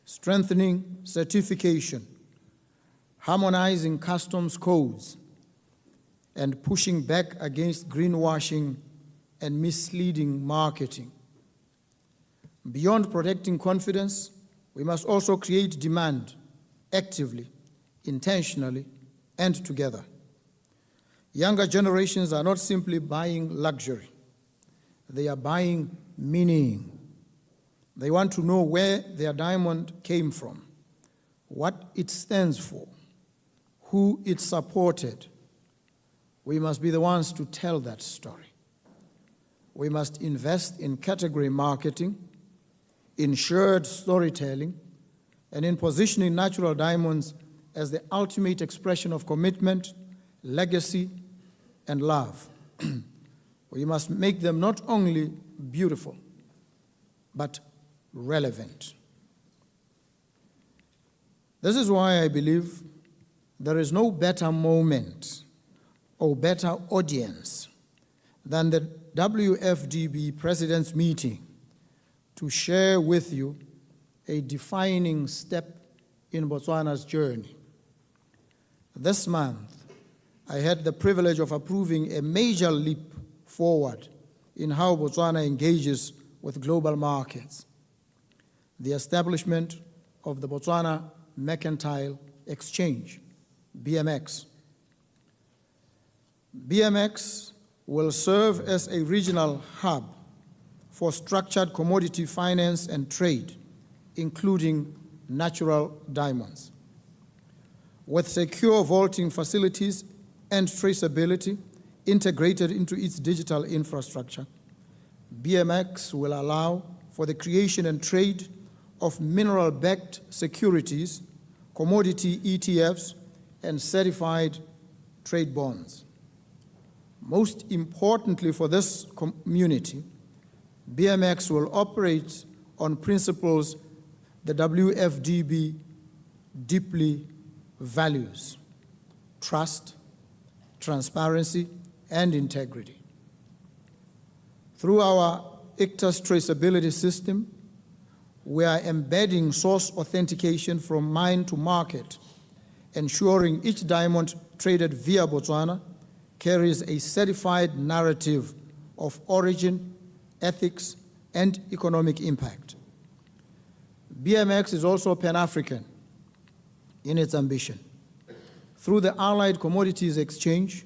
strengthening certification, harmonizing customs codes, and pushing back against greenwashing and misleading marketing. Beyond protecting confidence, we must also create demand actively, intentionally, and together. Younger generations are not simply buying luxury. They are buying meaning. They want to know where their diamond came from, what it stands for, who it supported. We must be the ones to tell that story. We must invest in category marketing, in shared storytelling, and in positioning natural diamonds as the ultimate expression of commitment, legacy, and love. We must make them not only beautiful, but relevant. This is why I believe there is no better moment or better audience than the WFDB President's meeting to share with you a defining step in Botswana's journey. This month, I had the privilege of approving a major leap forward in how Botswana engages with global markets: the establishment of the Botswana Mercantile Exchange, BMX. BMX will serve as a regional hub for structured commodity finance and trade, including natural diamonds. With secure vaulting facilities and traceability integrated into its digital infrastructure, BMX will allow for the creation and trade of mineral-backed securities, commodity ETFs, and certified trade bonds. Most importantly for this community, BMX will operate on principles the WFDB deeply values: trust, transparency, and integrity. Through our ICTA's traceability system, we are embedding source authentication from mine to market, ensuring each diamond traded via Botswana carries a certified narrative of origin, ethics, and economic impact. BMX is also Pan-African in its ambition. Through the Allied Commodities Exchange,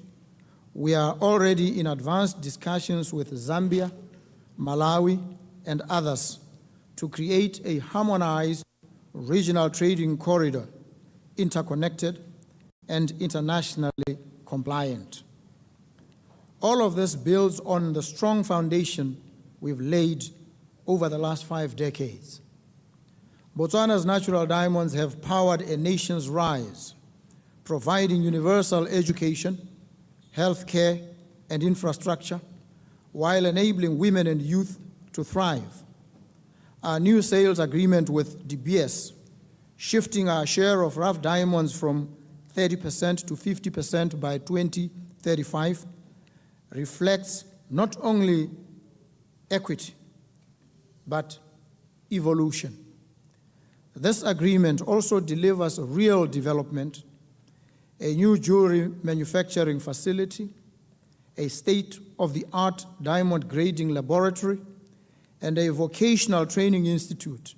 we are already in advanced discussions with Zambia, Malawi, and others to create a harmonized regional trading corridor, interconnected and internationally compliant. All of this builds on the strong foundation we've laid over the last 5 decades. Botswana's natural diamonds have powered a nation's rise, providing universal education, healthcare, and infrastructure, while enabling women and youth to thrive. Our new sales agreement with DBS, shifting our share of rough diamonds from 30% to 50% by 2035, reflects not only equity, but evolution. This agreement also delivers real development: a new jewelry manufacturing facility, a state-of-the-art diamond grading laboratory, and a vocational training institute,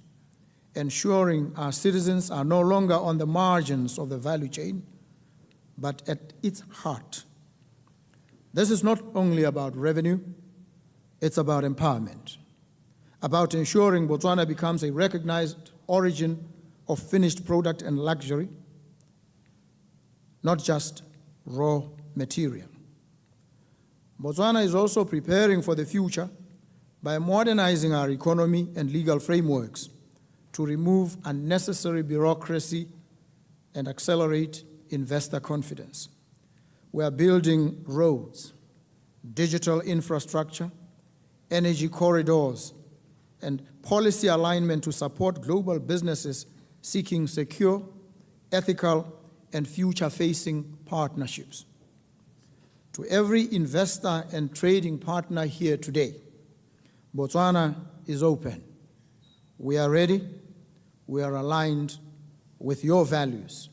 ensuring our citizens are no longer on the margins of the value chain, but at its heart. This is not only about revenue, it's about empowerment, about ensuring Botswana becomes a recognized origin of finished product and luxury, not just raw material. Botswana is also preparing for the future by modernizing our economy and legal frameworks to remove unnecessary bureaucracy and accelerate investor confidence. We are building roads, digital infrastructure, energy corridors, and policy alignment to support global businesses seeking secure, ethical, and future-facing partnerships. To every investor and trading partner here today, Botswana is open. We are ready, we are aligned with your values.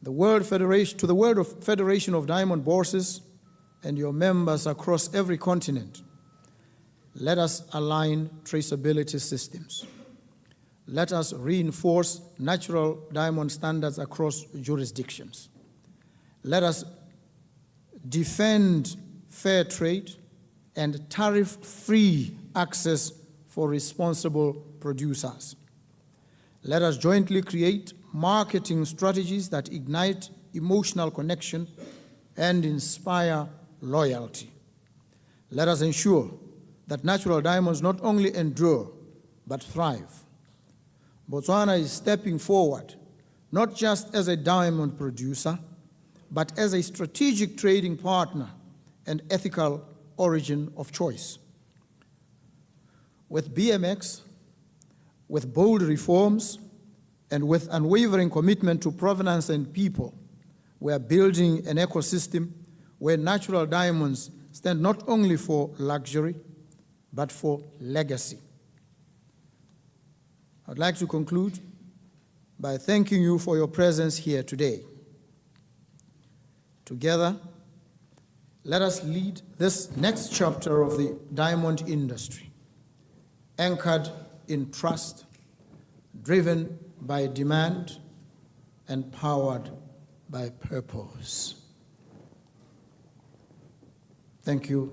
To the World Federation of Diamond Bourses and your members across every continent, let us align traceability systems. Let us reinforce natural diamond standards across jurisdictions. Let us defend fair trade and tariff-free access for responsible producers. Let us jointly create marketing strategies that ignite emotional connection and inspire loyalty. Let us ensure that natural diamonds not only endure, but thrive. Botswana is stepping forward, not just as a diamond producer, but as a strategic trading partner and ethical origin of choice. With BMX, with bold reforms, and with unwavering commitment to provenance and people, we are building an ecosystem where natural diamonds stand not only for luxury, but for legacy. I'd like to conclude by thanking you for your presence here today. Together, let us lead this next chapter of the diamond industry, anchored in trust, driven by demand, and powered by purpose. Thank you.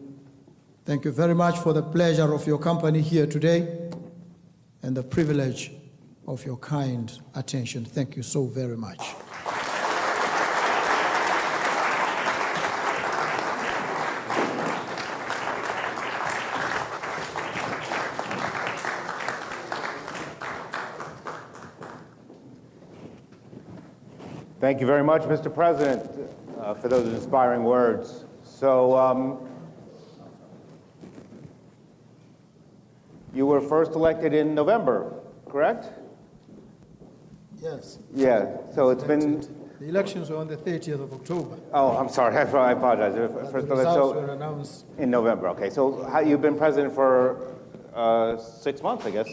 Thank you very much for the pleasure of your company here today and the privilege of your kind attention. Thank you so very much. Thank you very much, Mr. President, for those inspiring words. So, you were first elected in November, correct? Yes. Yeah, so it's been... The elections were on the 30th of October. Oh, I'm sorry, I apologize. The results were announced in November, okay. So you've been president for 6 months, I guess?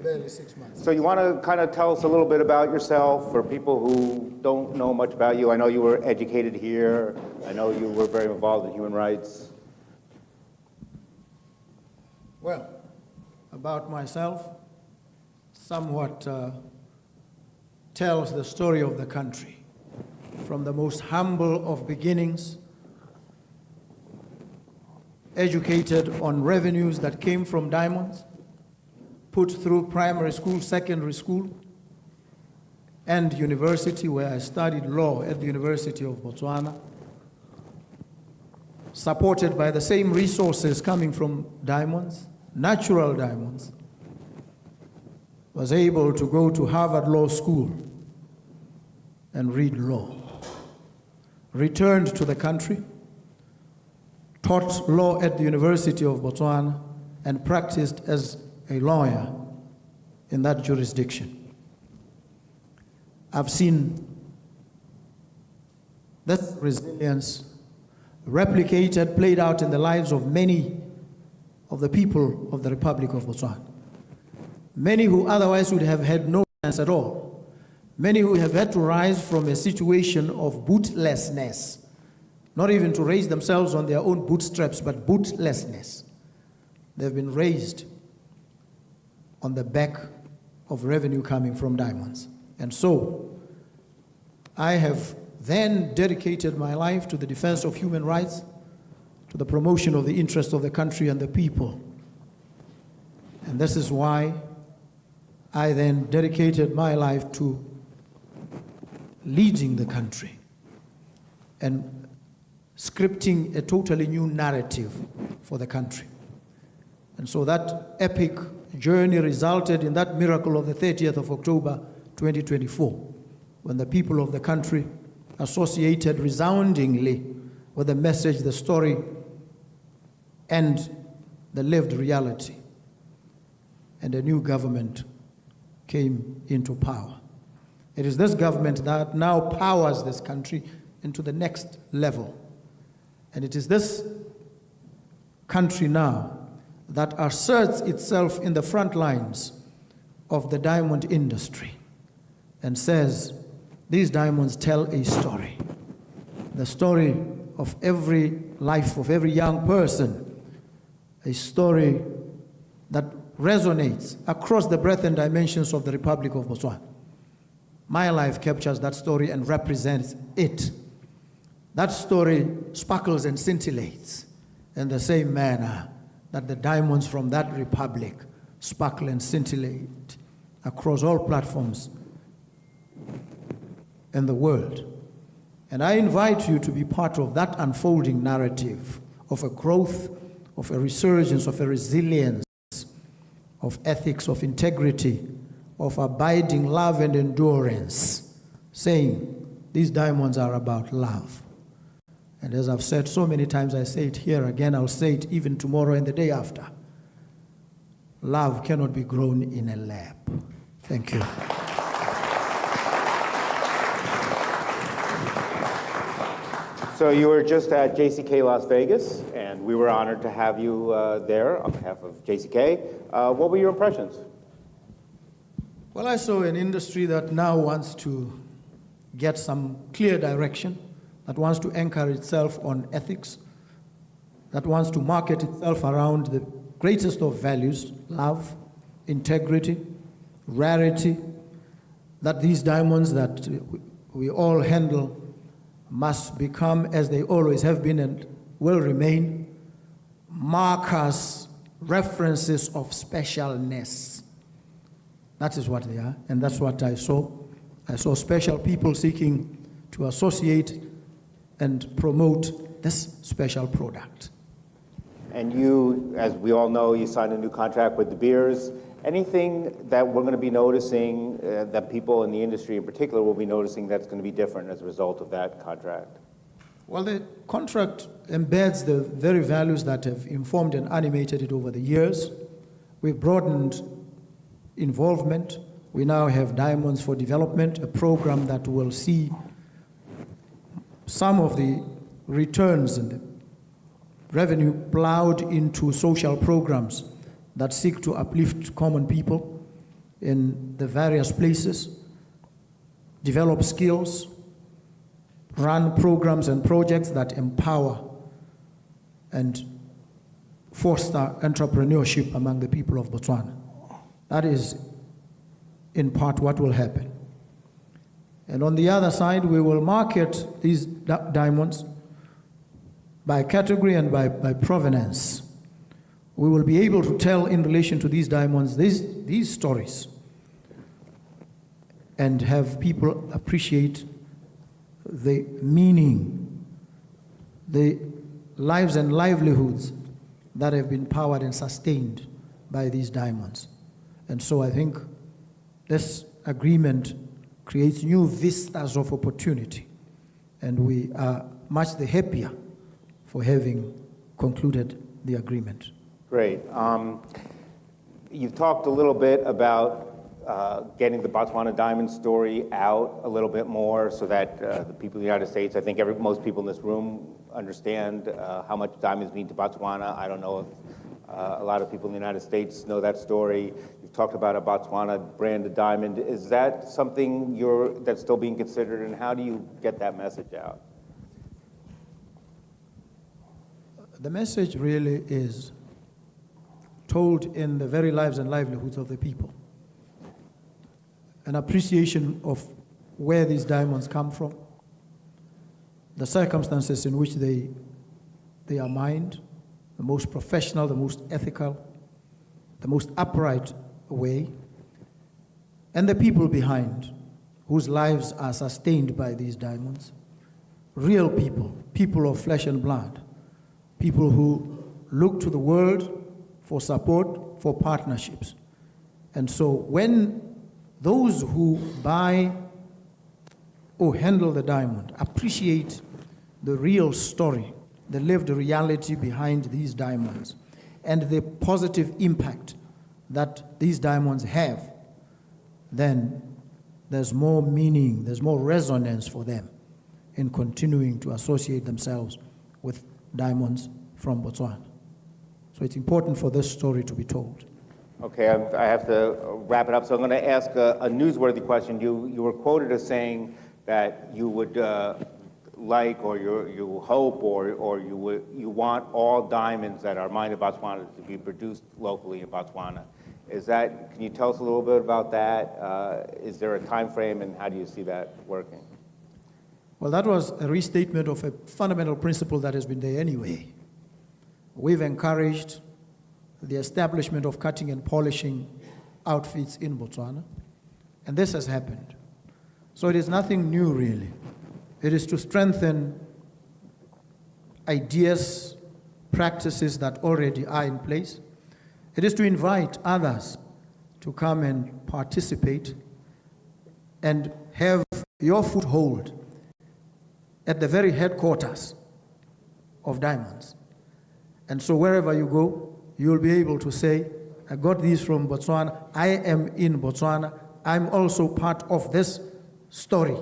Barely 6 months. So you want to kind of tell us a little bit about yourself for people who don't know much about you? I know you were educated here. I know you were very involved in human rights. Well, about myself, somewhat tells the story of the country. From the most humble of beginnings, educated on revenues that came from diamonds, put through primary school, secondary school, and university, where I studied law at the University of Botswana, supported by the same resources coming from diamonds, natural diamonds, was able to go to Harvard Law School and read law. Returned to the country, taught law at the University of Botswana, and practiced as a lawyer in that jurisdiction. I've seen this resilience replicated, played out in the lives of many of the people of the Republic of Botswana. Many who otherwise would have had no chance at all. Many who have had to rise from a situation of bootlessness, not even to raise themselves on their own bootstraps, but bootlessness. They've been raised on the back of revenue coming from diamonds. And so, I have then dedicated my life to the defense of human rights, to the promotion of the interests of the country and the people. And this is why I then dedicated my life to leading the country and scripting a totally new narrative for the country. And so that epic journey resulted in that miracle of the 30th of October, 2024, when the people of the country associated resoundingly with the message, the story, and the lived reality. And a new government came into power. It is this government that now powers this country into the next level. And it is this country now that asserts itself in the front lines of the diamond industry and says, these diamonds tell a story. The story of every life of every young person, a story that resonates across the breadth and dimensions of the Republic of Botswana. My life captures that story and represents it. That story sparkles and scintillates in the same manner that the diamonds from that republic sparkle and scintillate across all platforms in the world. And I invite you to be part of that unfolding narrative of a growth, of a resurgence, of a resilience, of ethics, of integrity, of abiding love and endurance, saying these diamonds are about love. And as I've said so many times, I say it here again, I'll say it even tomorrow and the day after. Love cannot be grown in a lab. Thank you. So you were just at JCK Las Vegas, and we were honored to have you there on behalf of JCK. What were your impressions? Well, I saw an industry that now wants to get some clear direction, that wants to anchor itself on ethics, that wants to market itself around the greatest of values, love, integrity, rarity, that these diamonds that we all handle must become, as they always have been and will remain, markers, references of specialness. That is what they are, and that's what I saw. I saw special people seeking to associate and promote this special product. And you, as we all know, you signed a new contract with De Beers. Anything that we're going to be noticing, that people in the industry in particular will be noticing that's going to be different as a result of that contract? Well, the contract embeds the very values that have informed and animated it over the years. We've broadened involvement. We now have Diamonds for Development, a program that will see some of the returns and the revenue plowed into social programs that seek to uplift common people in the various places, develop skills, run programs and projects that empower and foster entrepreneurship among the people of Botswana. That is, in part, what will happen. And on the other side, we will market these diamonds by category and by provenance. We will be able to tell in relation to these diamonds these stories and have people appreciate the meaning, the lives and livelihoods that have been powered and sustained by these diamonds. And so I think this agreement creates new vistas of opportunity, and we are much the happier for having concluded the agreement. Great. You've talked a little bit about getting the Botswana diamond story out a little bit more so that the people in the United States, I think most people in this room understand how much diamonds mean to Botswana. I don't know if a lot of people in the United States know that story. You've talked about a Botswana branded diamond. Is that something that's still being considered, and how do you get that message out? The message really is told in the very lives and livelihoods of the people. An appreciation of where these diamonds come from, the circumstances in which they are mined, the most professional, the most ethical, the most upright way, and the people behind whose lives are sustained by these diamonds. Real people, people of flesh and blood, people who look to the world for support, for partnerships. And so when those who buy or handle the diamond appreciate the real story, the lived reality behind these diamonds, and the positive impact that these diamonds have, then there's more meaning, there's more resonance for them in continuing to associate themselves with diamonds from Botswana. So it's important for this story to be told. Okay, I have to wrap it up, so I'm going to ask a newsworthy question. You were quoted as saying that you would like, or you hope, or you want all diamonds that are mined in Botswana to be produced locally in Botswana. Can you tell us a little bit about that? Is there a time frame, and how do you see that working? Well, that was a restatement of a fundamental principle that has been there anyway. We've encouraged the establishment of cutting and polishing outfits in Botswana, and this has happened. So it is nothing new, really. It is to strengthen ideas, practices that already are in place. It is to invite others to come and participate and have your foothold at the very headquarters of diamonds. And so wherever you go, you'll be able to say, I got these from Botswana, I am in Botswana, I'm also part of this story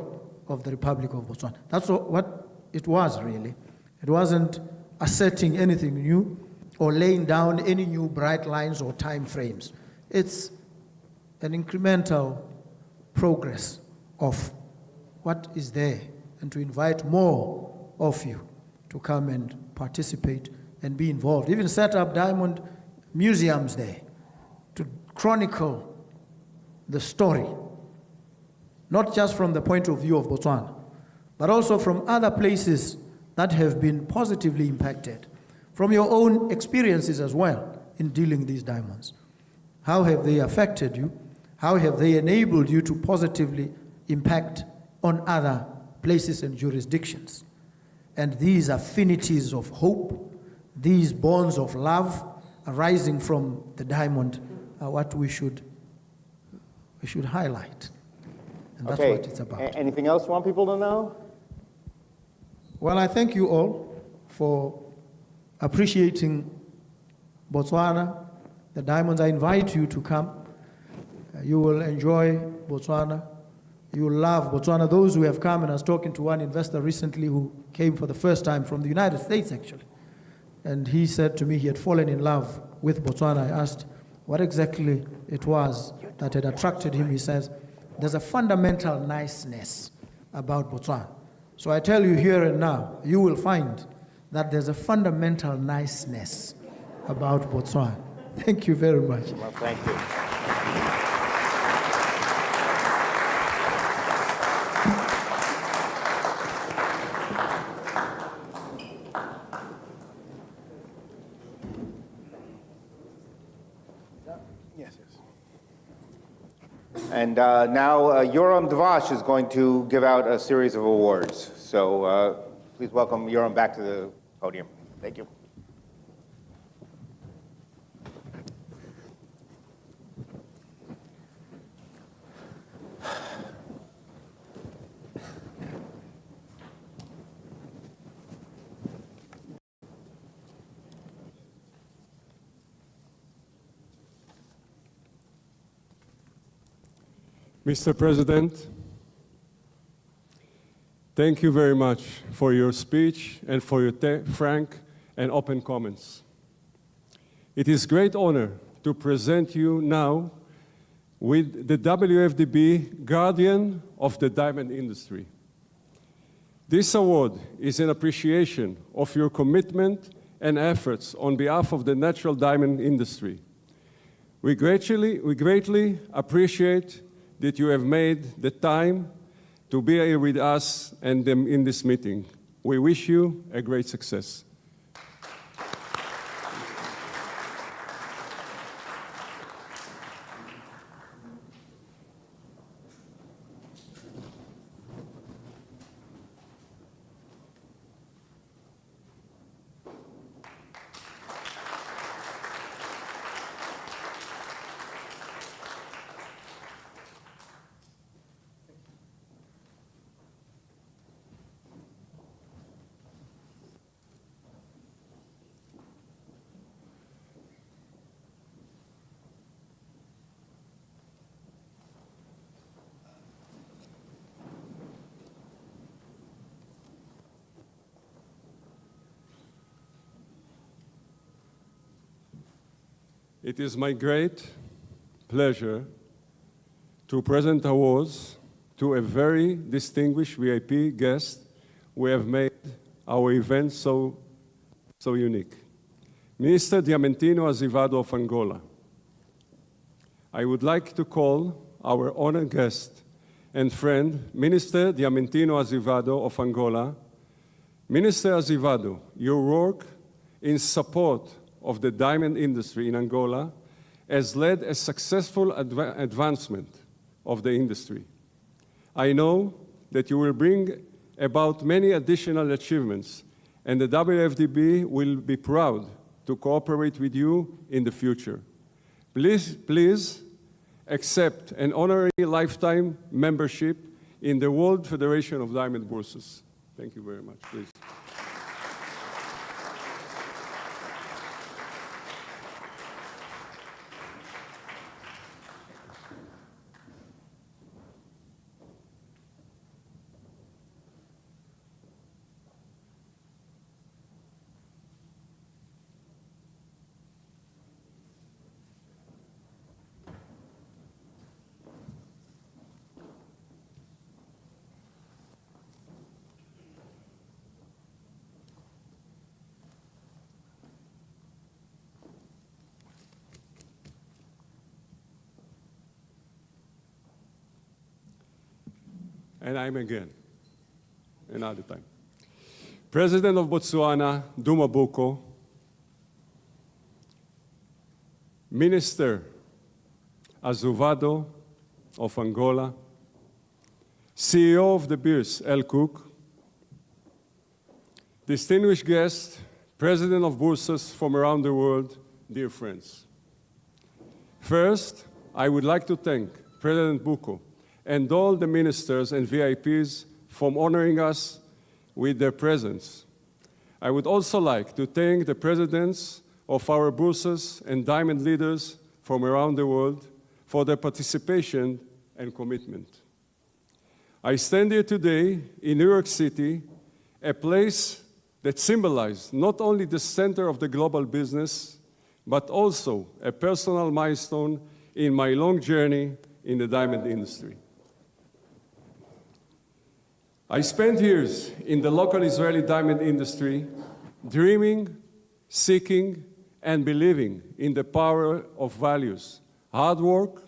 of the Republic of Botswana. That's what it was, really. It wasn't asserting anything new or laying down any new bright lines or time frames. It's an incremental progress of what is there, and to invite more of you to come and participate and be involved. Even set up diamond museums there to chronicle the story, not just from the point of view of Botswana, but also from other places that have been positively impacted, from your own experiences as well in dealing these diamonds. How have they affected you? How have they enabled you to positively impact on other places and jurisdictions? And these affinities of hope, these bonds of love arising from the diamond are what we should highlight. And that's what it's about. Anything else you want people to know? Well, I thank you all for appreciating Botswana, the diamonds. I invite you to come. You will enjoy Botswana. You will love Botswana. Those who have come, and I was talking to one investor recently who came for the first time from the United States, actually. And he said to me he had fallen in love with Botswana. I asked what exactly it was that had attracted him. He says, there's a fundamental niceness about Botswana. So I tell you here and now, you will find that there's a fundamental niceness about Botswana. Thank you very much. Well, thank you. And now Yoram Dash is going to give out a series of awards. So please welcome Yoram back to the podium. Thank you. Mr. President, thank you very much for your speech and for your frank and open comments. It is a great honor to present you now with the WFDB Guardian of the Diamond Industry. This award is an appreciation of your commitment and efforts on behalf of the natural diamond industry. We greatly appreciate that you have made the time to be here with us and in this meeting. We wish you a great success. It is my great pleasure to present awards to a very distinguished VIP guest who have made our event so unique. Minister Diamantino Azevedo of Angola. I would like to call our honored guest and friend, Minister Diamantino Azevedo of Angola. Minister Azevedo, your work in support of the diamond industry in Angola has led a successful advancement of the industry. I know that you will bring about many additional achievements, and the WFDB will be proud to cooperate with you in the future. Please accept an honorary lifetime membership in the World Federation of Diamond Bourses. Thank you very much, please. And I'm again, another time. President of Botswana, Duma Boko, Minister Azevedo of Angola, CEO of the Beers, El Cook, distinguished guests, President of Bourses from around the world, dear friends. First, I would like to thank President Boko and all the ministers and VIPs for honoring us with their presence. I would also like to thank the presidents of our bourses and diamond leaders from around the world for their participation and commitment. I stand here today in New York City, a place that symbolizes not only the center of the global business, but also a personal milestone in my long journey in the diamond industry. I spent years in the local Israeli diamond industry, dreaming, seeking, and believing in the power of values, hard work,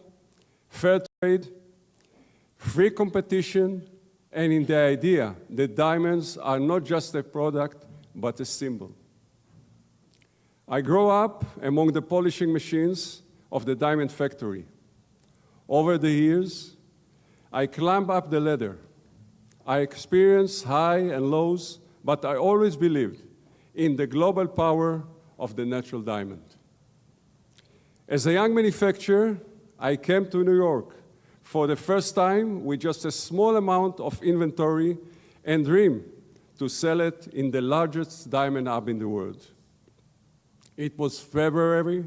fair trade, free competition, and in the idea that diamonds are not just a product, but a symbol. I grew up among the polishing machines of the diamond factory. Over the years, I climbed up the ladder. I experienced high and lows, but I always believed in the global power of the natural diamond. As a young manufacturer, I came to New York for the first time with just a small amount of inventory and dreamed to sell it in the largest diamond hub in the world. It was February,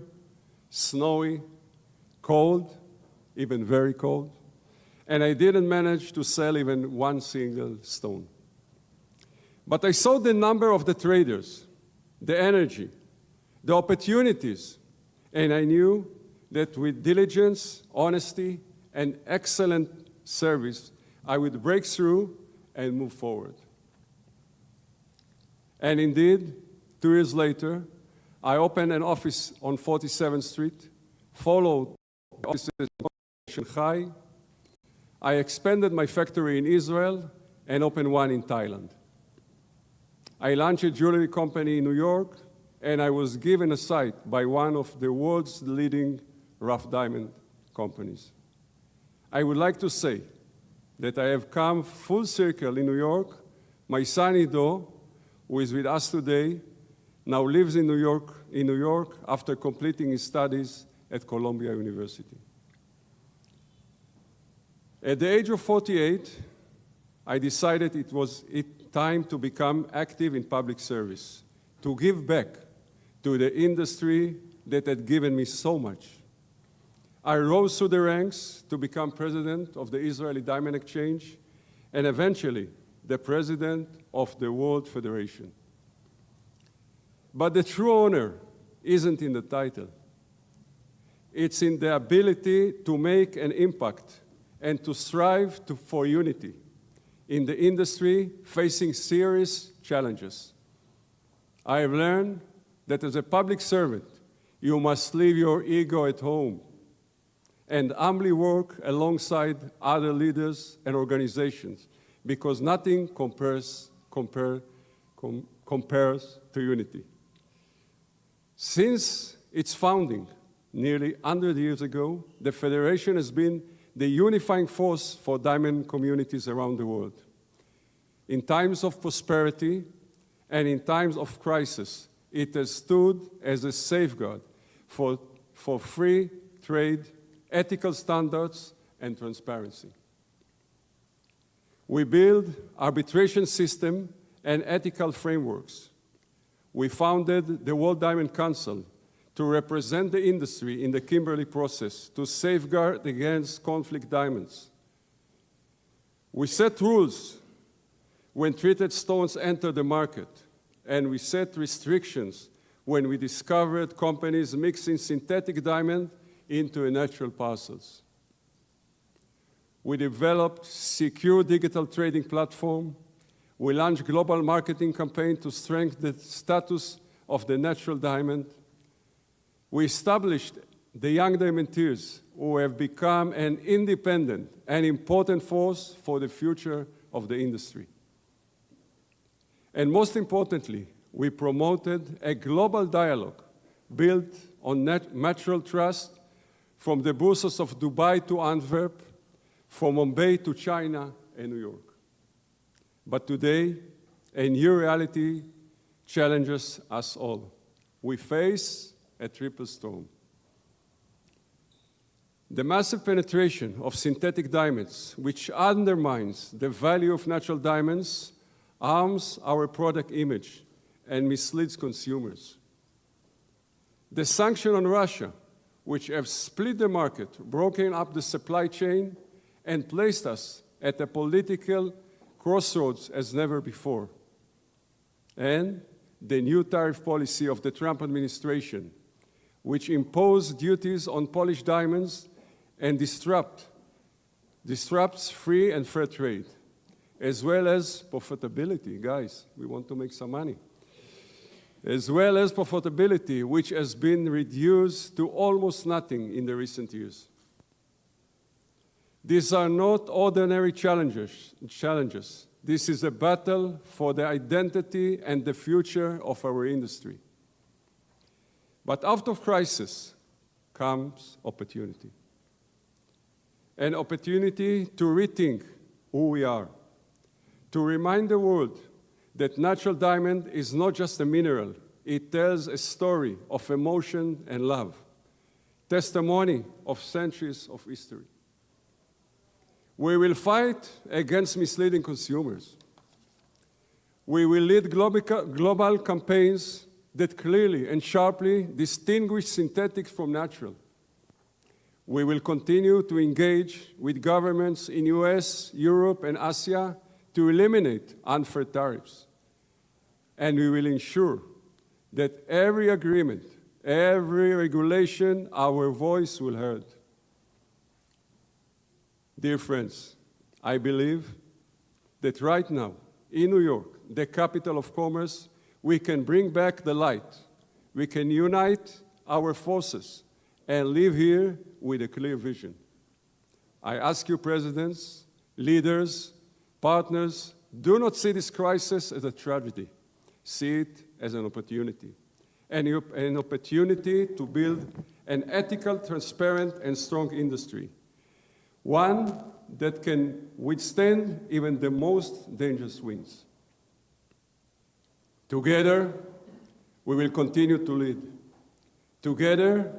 snowy, cold, even very cold, and I didn't manage to sell even one single stone. But I saw the number of the traders, the energy, the opportunities, and I knew that with diligence, honesty, and excellent service, I would break through and move forward. And indeed, 2 years later, I opened an office on 47th Street, followed offices in Shanghai. I expanded my factory in Israel and opened one in Thailand. I launched a jewelry company in New York, and I was given a site by one of the world's leading rough diamond companies. I would like to say that I have come full circle in New York. My son Ido, who is with us today, now lives in New York after completing his studies at Columbia University. At the age of 48, I decided it was time to become active in public service, to give back to the industry that had given me so much. I rose through the ranks to become president of the Israeli Diamond Exchange and eventually the president of the World Federation. But the true honor isn't in the title. It's in the ability to make an impact and to strive for unity in the industry facing serious challenges. I have learned that as a public servant, you must leave your ego at home and humbly work alongside other leaders and organizations, because nothing compares to unity. Since its founding, nearly 100 years ago, the Federation has been the unifying force for diamond communities around the world. In times of prosperity and in times of crisis, it has stood as a safeguard for free trade, ethical standards, and transparency. We build arbitration system and ethical frameworks. We founded the World Diamond Council to represent the industry in the Kimberley Process to safeguard against conflict diamonds. We set rules when treated stones enter the market, and we set restrictions when we discovered companies mixing synthetic diamond into natural parcels. We developed secure digital trading platform. We launched global marketing campaign to strengthen the status of the natural diamond. We established the Young Diamanteers, who have become an independent and important force for the future of the industry. And most importantly, we promoted a global dialogue built on natural trust from the bourses of Dubai to Antwerp, from Mumbai to China and New York. But today, a new reality challenges us all. We face a triple storm. The massive penetration of synthetic diamonds, which undermines the value of natural diamonds, harms our product image and misleads consumers. The sanctions on Russia, which have split the market, broken up the supply chain, and placed us at a political crossroads as never before. And the new tariff policy of the Trump administration, which imposed duties on polished diamonds and disrupts free and fair trade, as well as profitability. Guys, we want to make some money. As well as profitability, which has been reduced to almost nothing in the recent years. These are not ordinary challenges. This is a battle for the identity and the future of our industry. But out of crisis comes opportunity. An opportunity to rethink who we are, to remind the world that natural diamond is not just a mineral. It tells a story of emotion and love, testimony of centuries of history. We will fight against misleading consumers. We will lead global campaigns that clearly and sharply distinguish synthetic from natural. We will continue to engage with governments in US, Europe, and Asia to eliminate unfair tariffs. And we will ensure that every agreement, every regulation, our voice will be heard. Dear friends, I believe that right now, in New York, the capital of commerce, we can bring back the light. We can unite our forces and live here with a clear vision. I ask you, presidents, leaders, partners, do not see this crisis as a tragedy. See it as an opportunity. An opportunity to build an ethical, transparent, and strong industry. One that can withstand even the most dangerous winds. Together, we will continue to lead. Together,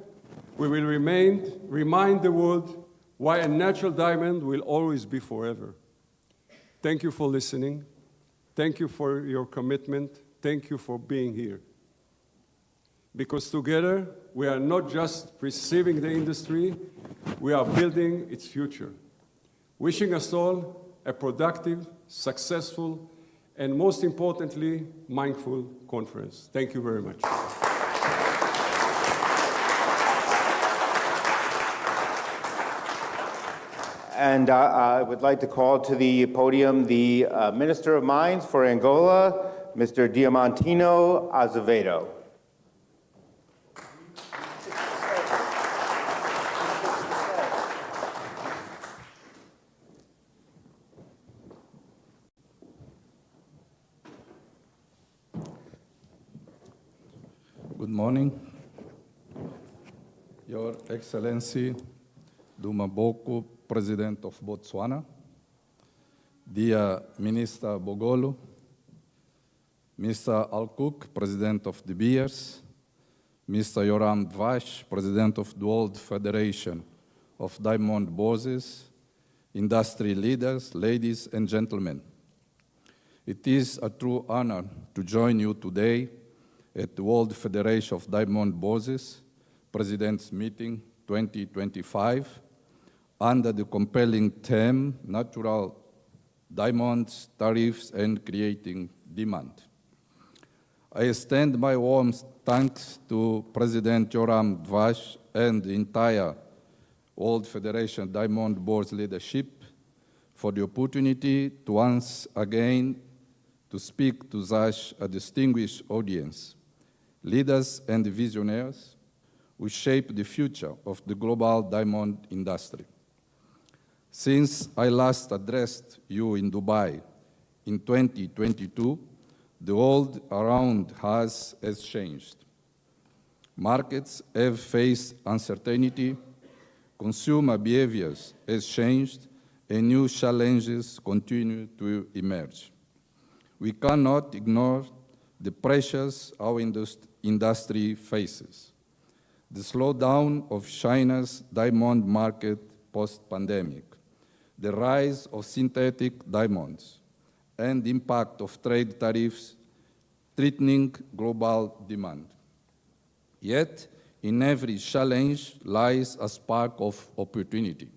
we will remind the world why a natural diamond will always be forever. Thank you for listening. Thank you for your commitment. Thank you for being here. Because together, we are not just preserving the industry, we are building its future. Wishing us all a productive, successful, and most importantly, mindful conference. Thank you very much. And I would like to call to the podium the Minister of Mines for Angola, Mr. Diamantino Azevedo. Good morning. Your Excellency Duma Boko, President of Botswana, dear Minister Bogolo, Mr. Alcook, President of De Beers, Mr. Yoram Dash, President of the World Federation of Diamond Bosses, industry leaders, ladies and gentlemen. It is a true honor to join you today at the World Federation of Diamond Bosses President's Meeting 2025 under the compelling theme, Natural Diamonds, Tariffs, and Creating Demand. I extend my warm thanks to President Yoram Dash and the entire World Federation Diamond Boards leadership for the opportunity to once again to speak to such a distinguished audience, leaders and visionaries who shape the future of the global diamond industry. Since I last addressed you in Dubai in 2022, the world around us has changed. Markets have faced uncertainty, consumer behaviors have changed, and new challenges continue to emerge. We cannot ignore the pressures our industry faces. The slowdown of China's diamond market post-pandemic, the rise of synthetic diamonds, and the impact of trade tariffs threatening global demand. Yet, in every challenge lies a spark of opportunity.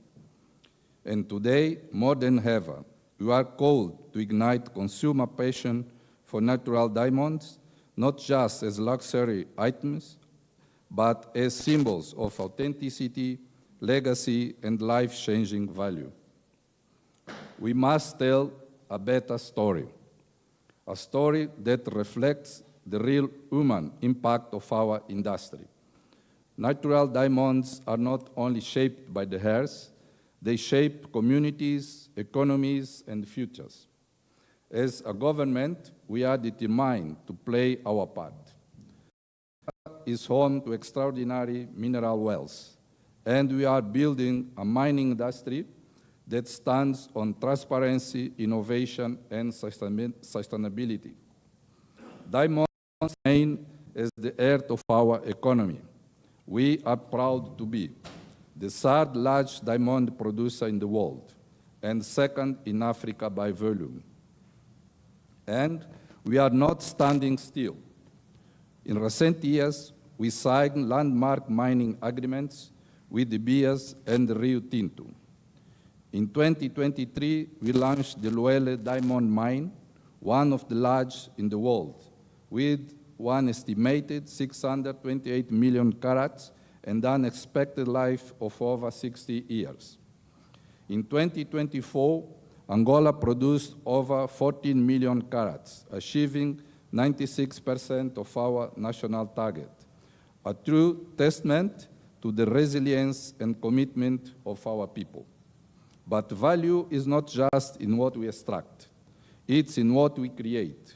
And today, more than ever, we are called to ignite consumer passion for natural diamonds, not just as luxury items, but as symbols of authenticity, legacy, and life-changing value. We must tell a better story, a story that reflects the real human impact of our industry. Natural diamonds are not only shaped by the hairs, they shape communities, economies, and futures. As a government, we are determined to play our part. Is home to extraordinary mineral wealth, and we are building a mining industry that stands on transparency, innovation, and sustainability. Diamonds remain as the heart of our economy. We are proud to be the third largest diamond producer in the world and second in Africa by volume. And we are not standing still. In recent years, we signed landmark mining agreements with De Beers and Rio Tinto. In 2023, we launched the Luele Diamond Mine, one of the largest in the world, with one estimated 628 million carats and an expected life of over 60 years. In 2024, Angola produced over 14 million carats, achieving 96% of our national target, a true testament to the resilience and commitment of our people. But value is not just in what we extract, it's in what we create.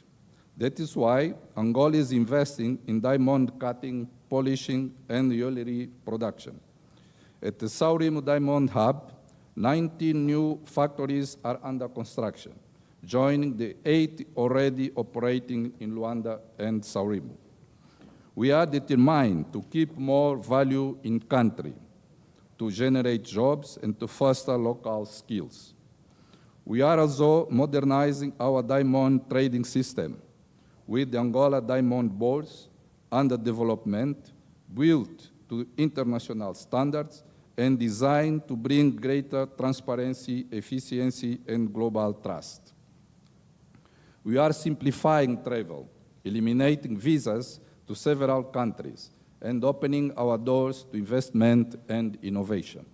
That is why Angola is investing in diamond cutting, polishing, and jewelry production. At the Saurimo Diamond Hub, 19 new factories are under construction, joining the 8 already operating in Luanda and Saurimo. We are determined to keep more value in country, to generate jobs and to foster local skills. We are also modernizing our diamond trading system with the Angola Diamond Boards under development, built to international standards and designed to bring greater transparency, efficiency, and global trust. We are simplifying travel, eliminating visas to several countries, and opening our doors to investment and innovation.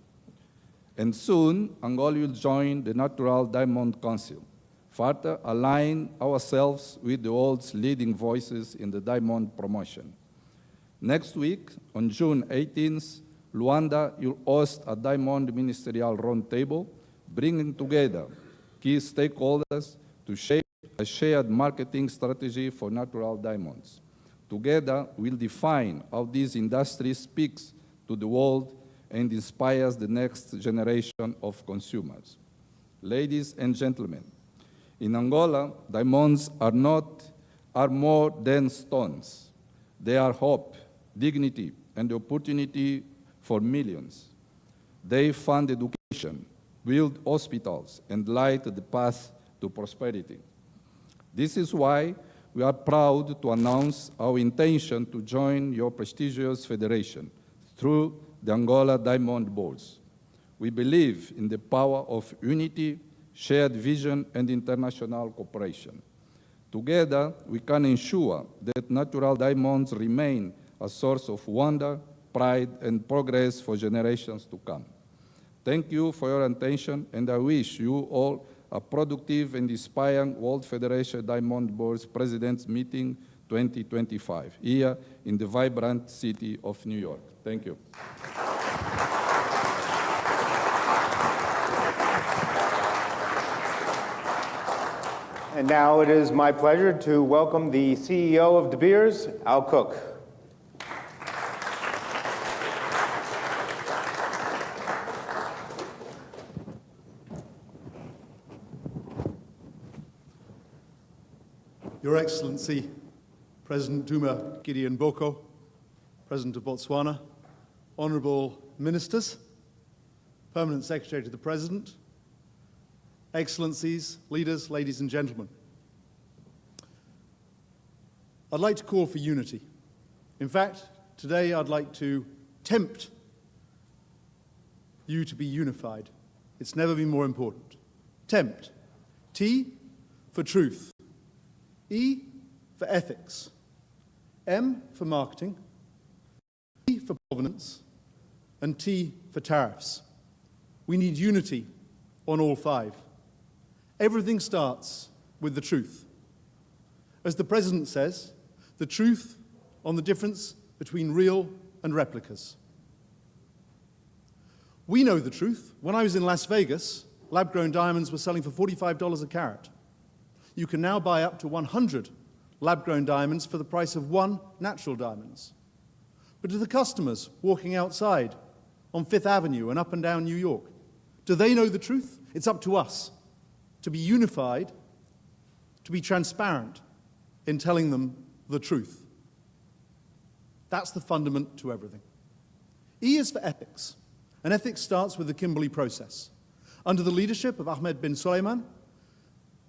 And soon, Angola will join the Natural Diamond Council, further align ourselves with the world's leading voices in the diamond promotion. Next week, on June 18th, Luanda will host a Diamond Ministerial roundtable, bringing together key stakeholders to shape a shared marketing strategy for natural diamonds. Together, we'll define how this industry speaks to the world and inspires the next generation of consumers. Ladies and gentlemen, in Angola, diamonds are more than stones. They are hope, dignity, and opportunity for millions. They fund education, build hospitals, and light the path to prosperity. This is why we are proud to announce our intention to join your prestigious federation through the Angola Diamond Boards. We believe in the power of unity, shared vision, and international cooperation. Together, we can ensure that natural diamonds remain a source of wonder, pride, and progress for generations to come. Thank you for your attention, and I wish you all a productive and inspiring World Federation Diamond Boards Presidents Meeting 2025, here in the vibrant city of New York. Thank you. And now it is my pleasure to welcome the CEO of De Beers, Al Cook. Your Excellency, President Duma Boko, President of Botswana, Honourable Ministers, Permanent Secretary to the President, Excellencies, leaders, ladies and gentlemen. I'd like to call for unity. In fact, today I'd like to tempt you to be unified. It's never been more important. Tempt. T for truth. E for ethics, M for marketing, P for provenance, and T for tariffs. We need unity on all five. Everything starts with the truth. As the President says, the truth on the difference between real and replicas. We know the truth. When I was in Las Vegas, lab-grown diamonds were selling for $45 a carat. You can now buy up to 100 lab-grown diamonds for the price of 1 natural diamonds. But to the customers walking outside on Fifth Avenue and up and down New York, do they know the truth? It's up to us to be unified, to be transparent in telling them the truth. That's the fundament to everything. E is for ethics, and ethics starts with the Kimberley Process. Under the leadership of Ahmed bin Suleiman,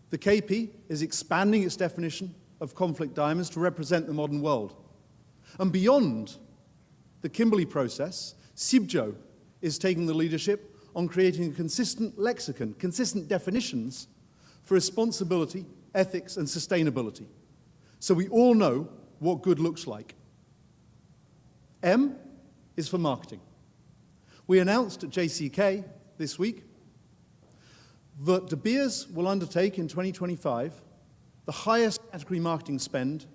the KP is expanding its definition of conflict diamonds to represent the modern world. And beyond the Kimberley Process, CIBJO is taking the leadership on creating a consistent lexicon, consistent definitions for responsibility, ethics, and sustainability. So we all know what good looks like. M is for marketing. We announced at JCK this week that De Beers will undertake in 2025 the highest category marketing spend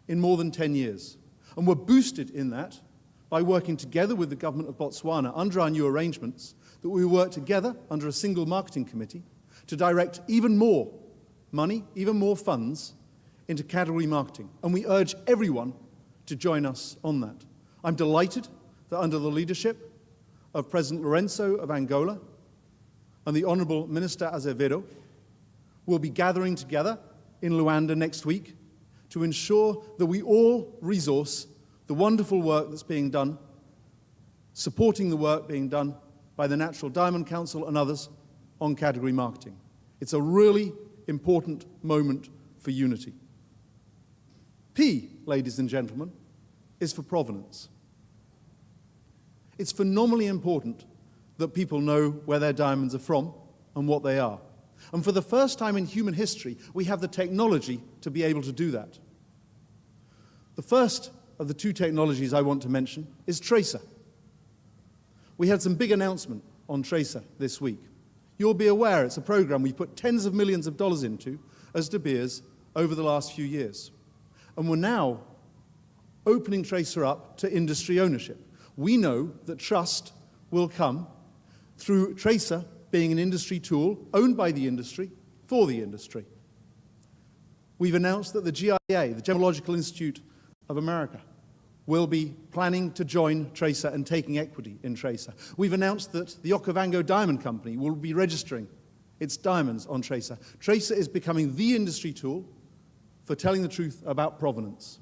in more than 10 years. And we're boosted in that by working together with the government of Botswana under our new arrangements, that we work together under a single marketing committee to direct even more money, even more funds into category marketing. And we urge everyone to join us on that. I'm delighted that under the leadership of President Lorenzo of Angola and the Honourable Minister Azevedo, we'll be gathering together in Luanda next week to ensure that we all resource the wonderful work that's being done, supporting the work being done by the Natural Diamond Council and others on category marketing. It's a really important moment for unity. P, ladies and gentlemen, is for provenance. It's phenomenally important that people know where their diamonds are from and what they are. And for the first time in human history, we have the technology to be able to do that. The first of the two technologies I want to mention is Tracer. We had some big announcement on Tracer this week. You'll be aware it's a program we've put tens of millions of dollars into as De Beers over the last few years. And we're now opening Tracer up to industry ownership. We know that trust will come through Tracer being an industry tool owned by the industry for the industry. We've announced that the GIA, the Gemological Institute of America, will be planning to join Tracer and taking equity in Tracer. We've announced that the Okavango Diamond Company will be registering its diamonds on Tracer. Tracer is becoming the industry tool for telling the truth about provenance.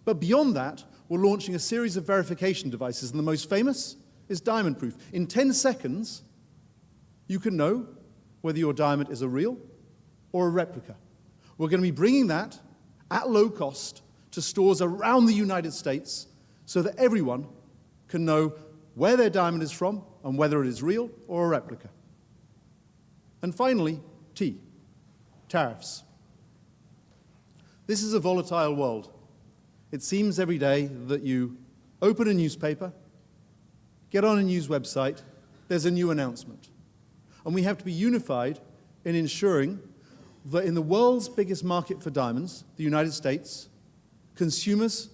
But beyond that, we're launching a series of verification devices, and the most famous is diamond proof. In 10 seconds, you can know whether your diamond is a real or a replica. We're going to be bringing that at low cost to stores around the United States so that everyone can know where their diamond is from and whether it is real or a replica. And finally, T, tariffs. This is a volatile world. It seems every day that you open a newspaper, get on a news website, there's a new announcement. And we have to be unified in ensuring that in the world's biggest market for diamonds, the United States, consumers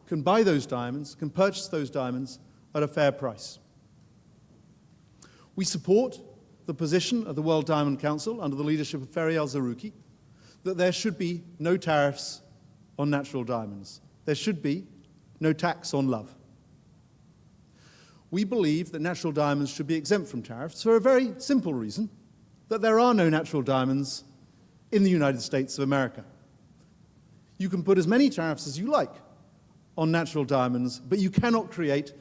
can buy those diamonds, can purchase those diamonds at a fair price. We support the position of the World Diamond Council under the leadership of Ferry al-Zarouki that there should be no tariffs on natural diamonds. There should be no tax on love. We believe that natural diamonds should be exempt from tariffs for a very simple reason, that there are no natural diamonds in the United States of America. You can put as many tariffs as you like on natural diamonds, but you cannot create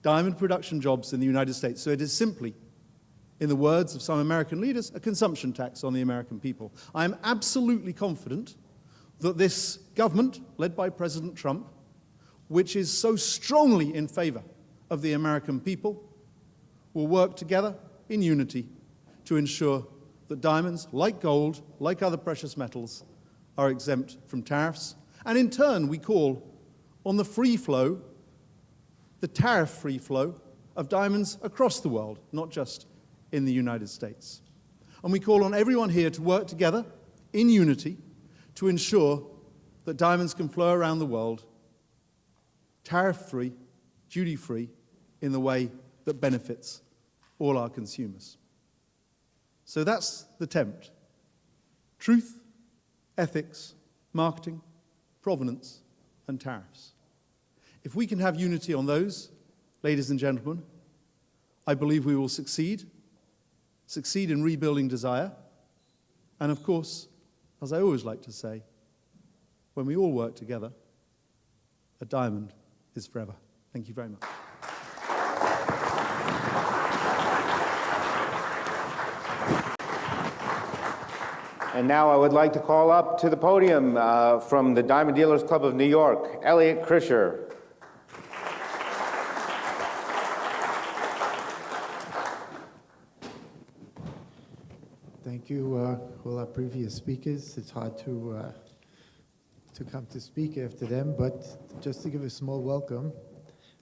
diamond production jobs in the United States. So it is simply, in the words of some American leaders, a consumption tax on the American people. I am absolutely confident that this government, led by President Trump, which is so strongly in favor of the American people, will work together in unity to ensure that diamonds, like gold, like other precious metals, are exempt from tariffs. And in turn, we call on the free flow, the tariff-free flow of diamonds across the world, not just in the United States. And we call on everyone here to work together in unity to ensure that diamonds can flow around the world, tariff-free, duty-free, in the way that benefits all our consumers. So that's the tempt. Truth, ethics, marketing, provenance, and tariffs. If we can have unity on those, ladies and gentlemen, I believe we will succeed in rebuilding desire, and of course, as I always like to say, when we all work together, a diamond is forever. Thank you very much. And now I would like to call up to the podium from the Diamond Dealers Club of New York, Elliot Krischer. Thank you, all our previous speakers. It's hard to come to speak after them, but just to give a small welcome,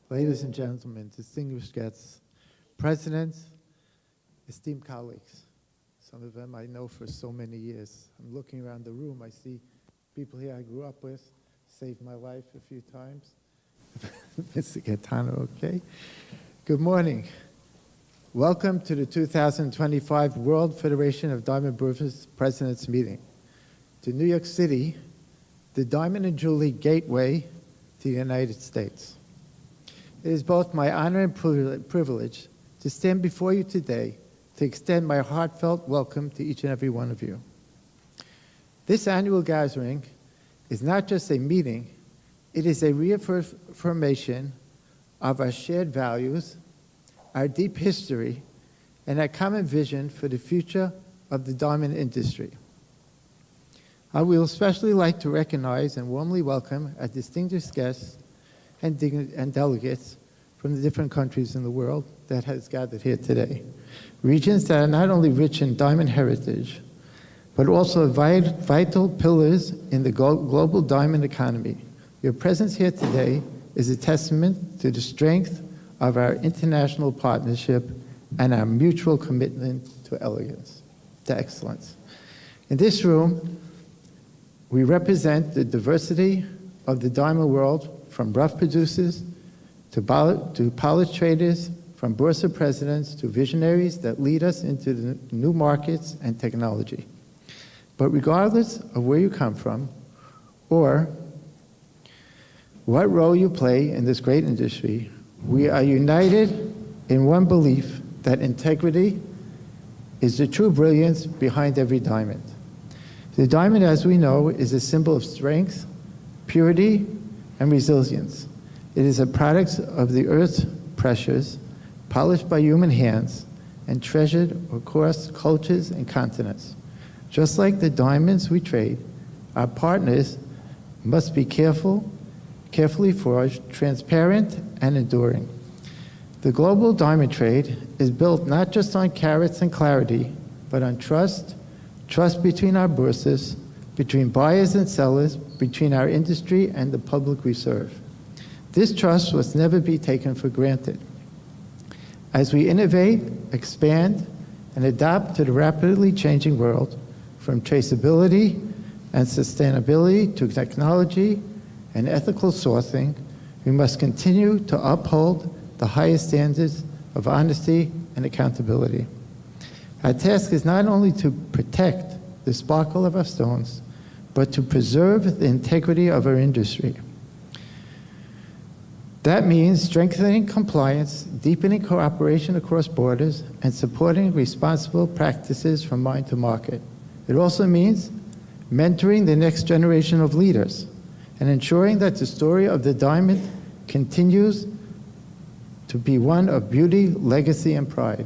ladies and gentlemen, distinguished guests, presidents, esteemed colleagues. Some of them I know for so many years. I'm looking around the room, I see people here I grew up with, saved my life a few times. Mr. Gaetano, okay? Good morning. Welcome to the 2025 World Federation of Diamond Brewers Presidents Meeting. To New York City, the Diamond and Jewelry Gateway to the United States. It is both my honor and privilege to stand before you today to extend my heartfelt welcome to each and every one of you. This annual gathering is not just a meeting, it is a reaffirmation of our shared values, our deep history, and our common vision for the future of the diamond industry. I will especially like to recognize and warmly welcome our distinguished guests and delegates from the different countries in the world that has gathered here today. Regions that are not only rich in diamond heritage, but also vital pillars in the global diamond economy. Your presence here today is a testament to the strength of our international partnership and our mutual commitment to elegance, to excellence. In this room, we represent the diversity of the diamond world, from rough producers to polished traders, from Bursa presidents to visionaries that lead us into the new markets and technology. But regardless of where you come from or what role you play in this great industry, we are united in one belief that integrity is the true brilliance behind every diamond. The diamond, as we know, is a symbol of strength, purity, and resilience. It is a product of the earth's pressures, polished by human hands, and treasured across cultures and continents. Just like the diamonds we trade, our partners must be carefully forged, transparent, and enduring. The global diamond trade is built not just on carats and clarity, but on trust between our bourses, between buyers and sellers, between our industry and the public we serve. This trust must never be taken for granted. As we innovate, expand, and adapt to the rapidly changing world, from traceability and sustainability to technology and ethical sourcing, we must continue to uphold the highest standards of honesty and accountability. Our task is not only to protect the sparkle of our stones, but to preserve the integrity of our industry. That means strengthening compliance, deepening cooperation across borders, and supporting responsible practices from mine to market. It also means mentoring the next generation of leaders and ensuring that the story of the diamond continues to be one of beauty, legacy, and pride.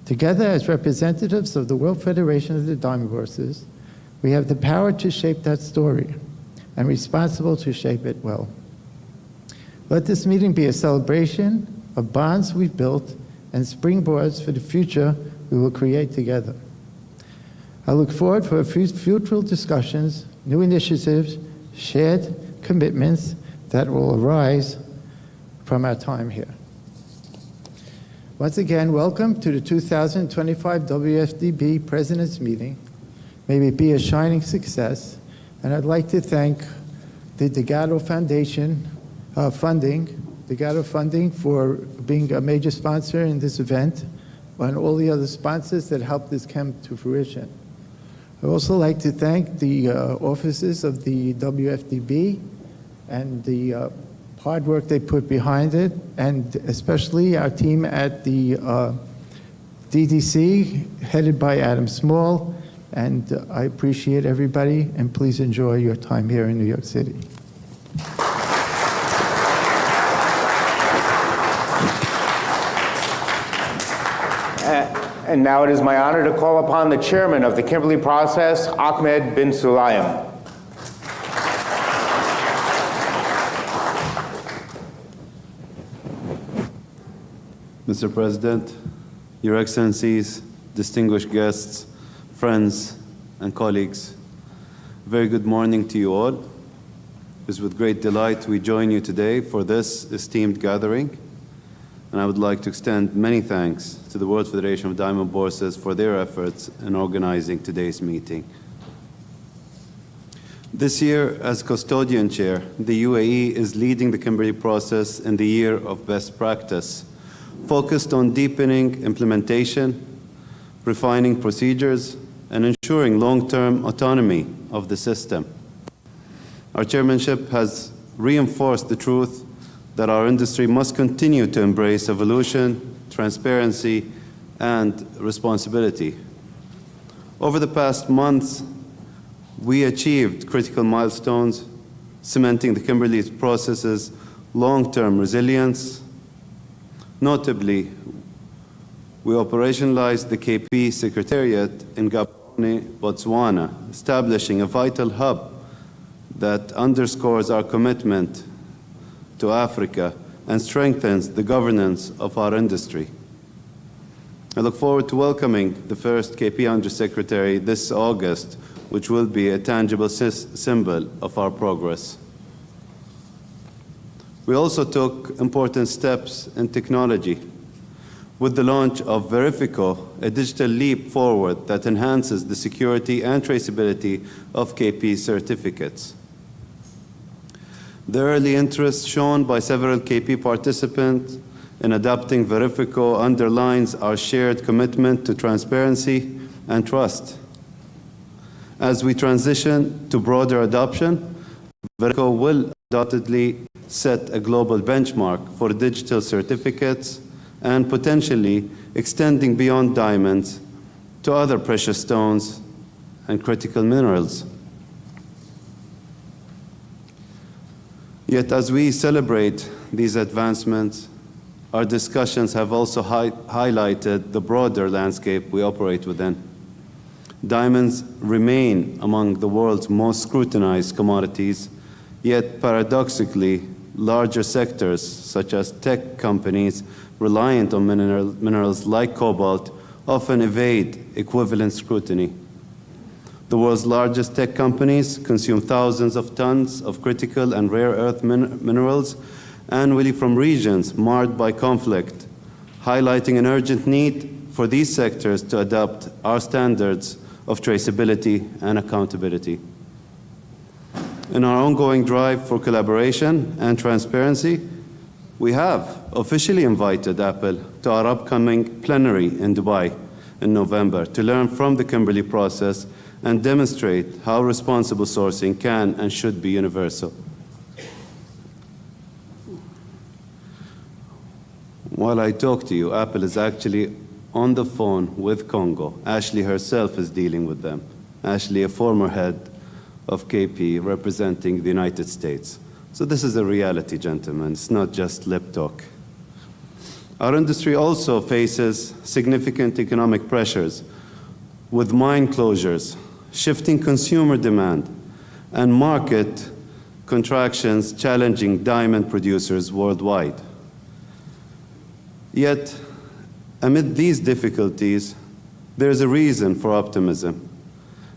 Together, as representatives of the World Federation of the Diamond Bourses, we have the power to shape that story and responsible to shape it well. Let this meeting be a celebration of bonds we've built and springboards for the future we will create together. I look forward for future discussions, new initiatives, shared commitments that will arise from our time here. Once again, welcome to the 2025 WFDB President's Meeting. May it be a shining success. And I'd like to thank the Degato Foundation Degato Funding for being a major sponsor in this event, and all the other sponsors that helped this come to fruition. I'd also like to thank the offices of the WFDB and the hard work they put behind it, and especially our team at the DDC, headed by Adam Small, and I appreciate everybody, and please enjoy your time here in New York City. And now it is my honor to call upon the chairman of the Kimberley Process, Ahmed bin Sulayem. Mr. President, Your Excellencies, distinguished guests, friends, and colleagues, very good morning to you all. It is with great delight we join you today for this esteemed gathering, and I would like to extend many thanks to the World Federation of Diamond Bourses for their efforts in organizing today's meeting. This year, as custodian chair, the UAE is leading the Kimberley Process in the year of best practice, focused on deepening implementation, refining procedures, and ensuring long-term autonomy of the system. Our chairmanship has reinforced the truth that our industry must continue to embrace evolution, transparency, and responsibility. Over the past months, we achieved critical milestones, cementing the Kimberley Process's long-term resilience. Notably, we operationalized the KP Secretariat in Gaborone, Botswana, establishing a vital hub that underscores our commitment to Africa and strengthens the governance of our industry. I look forward to welcoming the first KP Undersecretary this August, which will be a tangible symbol of our progress. We also took important steps in technology. with the launch of Verifico, a digital leap forward that enhances the security and traceability of KP certificates. The early interest shown by several KP participants in adopting Verifico underlines our shared commitment to transparency and trust. As we transition to broader adoption, Verifico will undoubtedly set a global benchmark for digital certificates and potentially extending beyond diamonds to other precious stones and critical minerals. Yet as we celebrate these advancements, our discussions have also highlighted the broader landscape we operate within. Diamonds remain among the world's most scrutinized commodities, yet paradoxically, larger sectors such as tech companies reliant on minerals like cobalt often evade equivalent scrutiny. The world's largest tech companies consume thousands of tons of critical and rare earth minerals annually from regions marred by conflict, highlighting an urgent need for these sectors to adopt our standards of traceability and accountability. In our ongoing drive for collaboration and transparency, we have officially invited Apple to our upcoming plenary in Dubai in November to learn from the Kimberley Process and demonstrate how responsible sourcing can and should be universal. While I talk to you, Apple is actually on the phone with Congo. Ashley herself is dealing with them. Ashley, a former head of KP representing the United States. So this is a reality, gentlemen. It's not just lip talk. Our industry also faces significant economic pressures with mine closures, shifting consumer demand, and market contractions challenging diamond producers worldwide. Yet, amid these difficulties, there is a reason for optimism.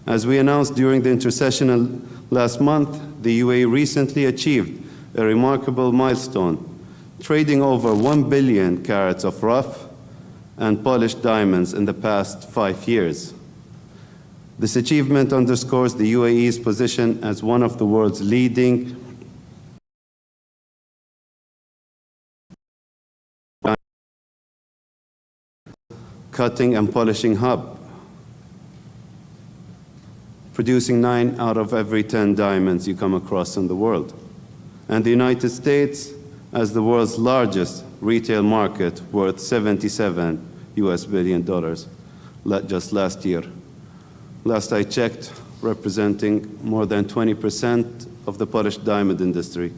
As we announced during the intersessional last month, the UAE recently achieved a remarkable milestone, trading over 1 billion carats of rough and polished diamonds in the past 5 years. This achievement underscores the UAE's position as one of the world's leading cutting and polishing hub, producing 9 out of every 10 diamonds you come across in the world. And the United States as the world's largest retail market, worth $77 billion just last year. Last I checked, representing more than 20% of the polished diamond industry.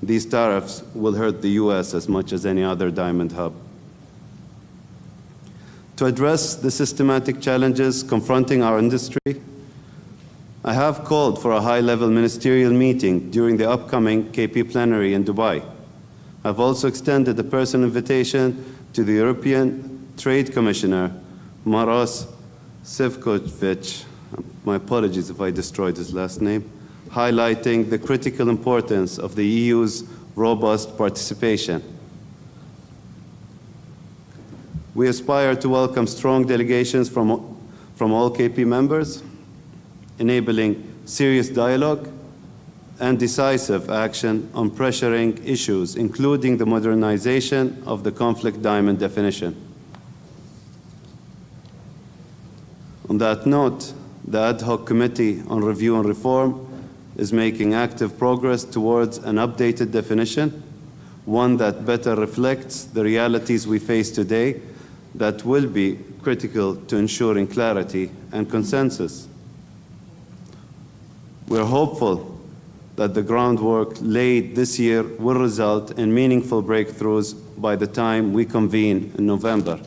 These tariffs will hurt the US as much as any other diamond hub. To address the systematic challenges confronting our industry, I have called for a high-level ministerial meeting during the upcoming KP plenary in Dubai. I've also extended a personal invitation to the European Trade Commissioner, Maros Sefcovic, my apologies if I destroyed his last name, highlighting the critical importance of the EU's robust participation. We aspire to welcome strong delegations from all KP members, enabling serious dialogue and decisive action on pressuring issues, including the modernization of the conflict diamond definition. On that note, the Ad Hoc Committee on Review and Reform is making active progress towards an updated definition, one that better reflects the realities we face today that will be critical to ensuring clarity and consensus. We're hopeful that the groundwork laid this year will result in meaningful breakthroughs by the time we convene in November.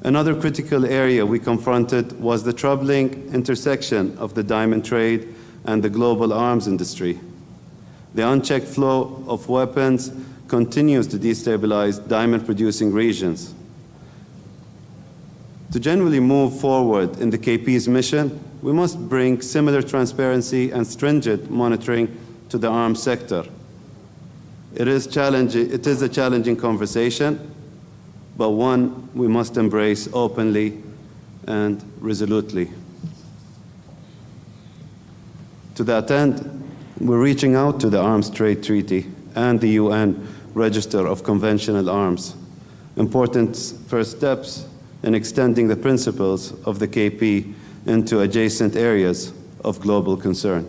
Another critical area we confronted was the troubling intersection of the diamond trade and the global arms industry. The unchecked flow of weapons continues to destabilize diamond-producing regions. To genuinely move forward in the KP's mission, we must bring similar transparency and stringent monitoring to the arms sector. It is a challenging conversation, but one we must embrace openly and resolutely. To that end, we're reaching out to the Arms Trade Treaty and the UN Register of Conventional Arms, important first steps in extending the principles of the KP into adjacent areas of global concern.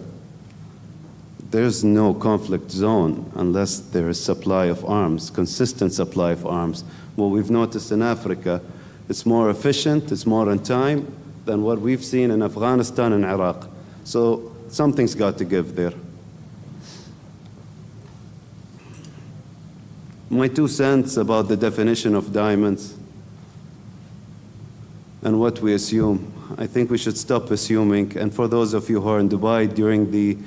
There's no conflict zone unless there is supply of arms, consistent supply of arms. What we've noticed in Africa, it's more efficient, it's more on time than what we've seen in Afghanistan and Iraq. So something's got to give there. My 2 cents about the definition of diamonds and what we assume. I think we should stop assuming. And for those of you who are in Dubai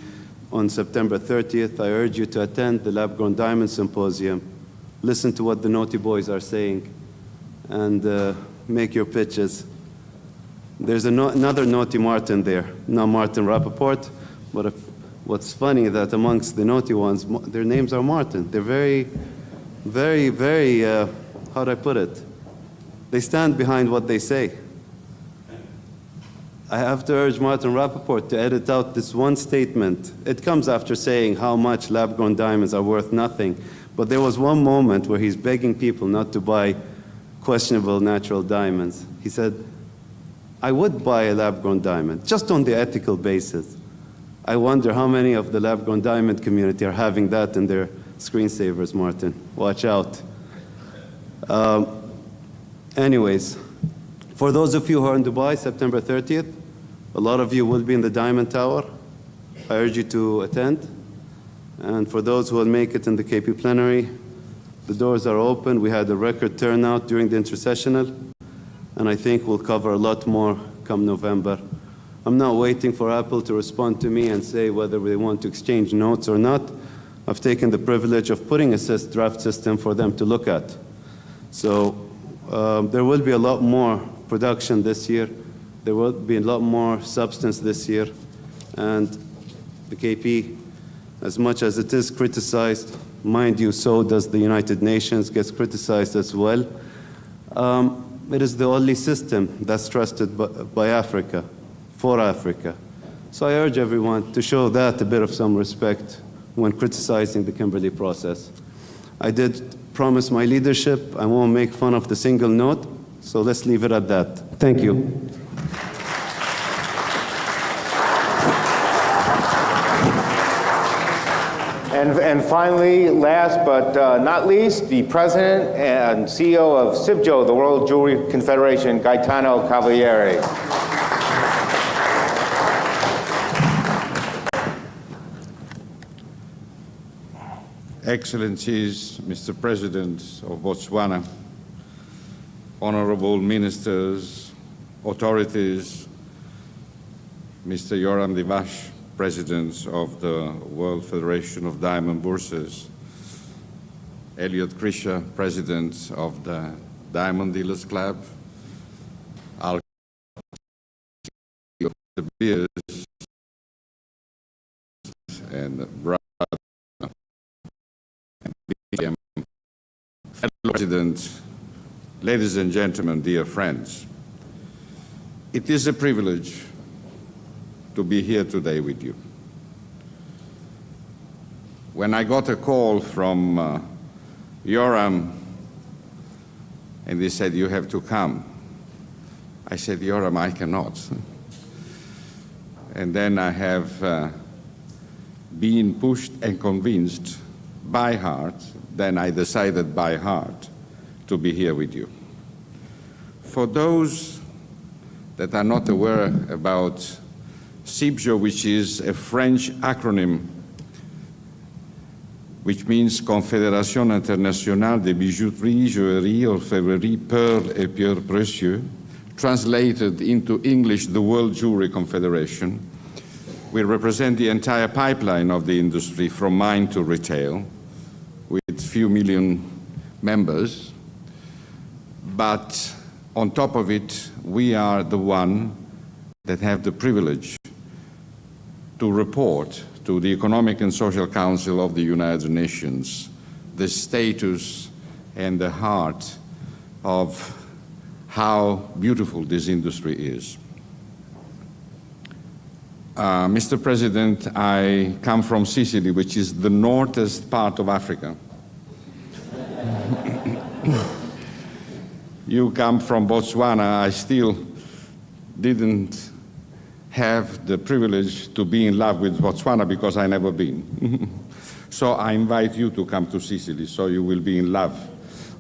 on September 30th, I urge you to attend the Lab-Grown Diamond Symposium. Listen to what the naughty boys are saying and make your pitches. There's another naughty Martin there, not Martin Rappaport, but what's funny that amongst the naughty ones, their names are Martin. They're very, how do I put it? They stand behind what they say. I have to urge Martin Rappaport to edit out this one statement. It comes after saying how much lab-grown diamonds are worth nothing. But there was one moment where he's begging people not to buy questionable natural diamonds. He said, I would buy a lab-grown diamond, just on the ethical basis. I wonder how many of the lab-grown diamond community are having that in their screensavers, Martin. Watch out. Anyways, for those of you who are in Dubai, September 30th, a lot of you will be in the Diamond Tower. I urge you to attend. And for those who will make it in the KP plenary, the doors are open. We had a record turnout during the intersessional, and I think we'll cover a lot more come November. I'm not waiting for Apple to respond to me and say whether they want to exchange notes or not. I've taken the privilege of putting a draft system for them to look at. So there will be a lot more production this year. There will be a lot more substance this year. And the KP, as much as it is criticized, mind you, so does the United Nations, gets criticized as well. It is the only system that's trusted by Africa, for Africa. So I urge everyone to show that a bit of some respect when criticizing the Kimberley process. I did promise my leadership I won't make fun of the single note, so let's leave it at that. Thank you. And finally, last but not least, the President and CEO of CIBJO, the World Jewelry Confederation, Gaetano Cavalieri. Excellencies, Mr. President of Botswana, honorable ministers, authorities, Mr. Yoram Dash, President of the World Federation of Diamond Bourses, Elliot Krisha, President of the Diamond Dealers Club, Al of the Beers, and brother fellow President, ladies and gentlemen, dear friends, it is a privilege to be here today with you. When I got a call from Yoram, and he said, you have to come, I said, Yoram, I cannot. And then I have been pushed and convinced by heart, then I decided by heart to be here with you. For those that are not aware about CIBJO, which is a French acronym, which means Confédération Internationale des Bijouteries, Joaillerie, Orfèvrerie, Pearl et Pierres Précieux, translated into English, the World Jewelry Confederation. We represent the entire pipeline of the industry from mine to retail, with few million members. But on top of it, we are the one that have the privilege to report to the Economic and Social Council of the United Nations the status and the heart of how beautiful this industry is. Mr. President, I come from Sicily, which is the northest part of Africa. You come from Botswana. I still didn't have the privilege to be in love with Botswana because I never been. So I invite you to come to Sicily so you will be in love